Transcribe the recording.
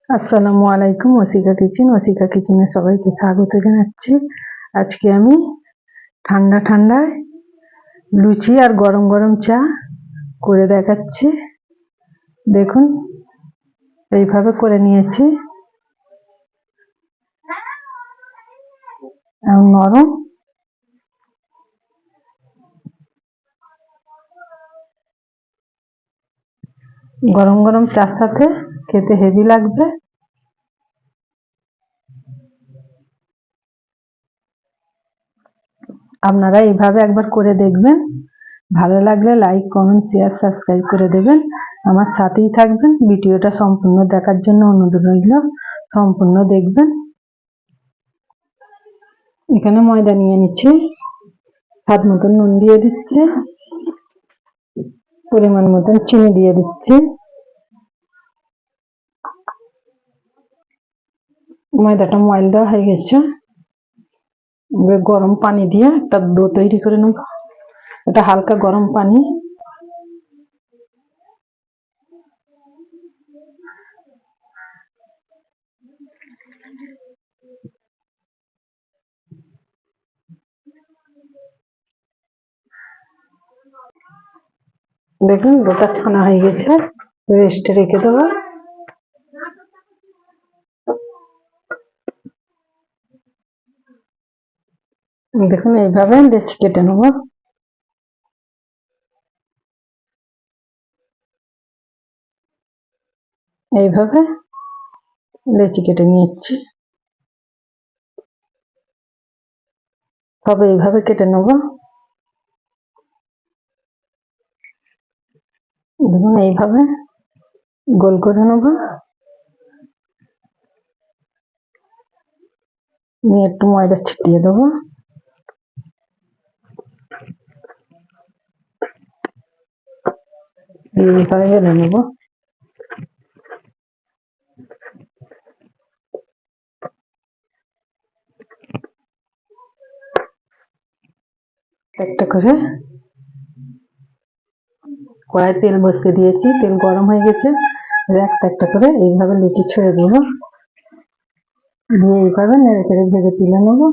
আসসালামু আলাইকুম। ওসিকা কিচেনে সবাইকে স্বাগত জানাচ্ছি। আজকে আমি ঠান্ডা ঠান্ডায় লুচি আর গরম গরম চা করে দেখাচ্ছি। দেখুন, এইভাবে করে নিয়েছি। নরম, গরম গরম চার সাথে খেতে হেভি লাগবে। আপনারা এইভাবে একবার করে দেখবেন। ভালো লাগলে লাইক, কমেন্ট, শেয়ার, সাবস্ক্রাইব করে দেবেন। আমার সাথেই থাকবেন। ভিডিওটা সম্পূর্ণ দেখার জন্য অনুরোধ রইল, সম্পূর্ণ দেখবেন। এখানে ময়দা নিয়ে নিচ্ছি, স্বাদ মতন নুন দিয়ে দিচ্ছি, পরিমাণ মতন চিনি দিয়ে দিচ্ছি। ময়দাটা ময়ল দেওয়া হয়ে গেছে। এবার গরম পানি দিয়ে একটা ডো তৈরি করে নেব। এটা হালকা গরম পানি। দেখুন, ডোটা ছানা হয়ে গেছে। রেস্টে রেখে দেবো। দেখুন, এইভাবে লেচি কেটে নেব। এইভাবে লেচি কেটে নিচ্ছি। তবে এইভাবে কেটে নেব। দেখুন, এইভাবে গোল করে নেব। নিয়ে একটু ময়দা ছিটিয়ে দেবো। এইভাবে বেলে নেব। একটা করে কড়াই তেল বসিয়ে দিয়েছি, তেল গরম হয়ে গেছে। একটা একটা করে এইভাবে লুচি ছেড়ে দেবো। দিয়ে এইভাবে নেড়ে চেড়ে ভেজে তুলে নেবো।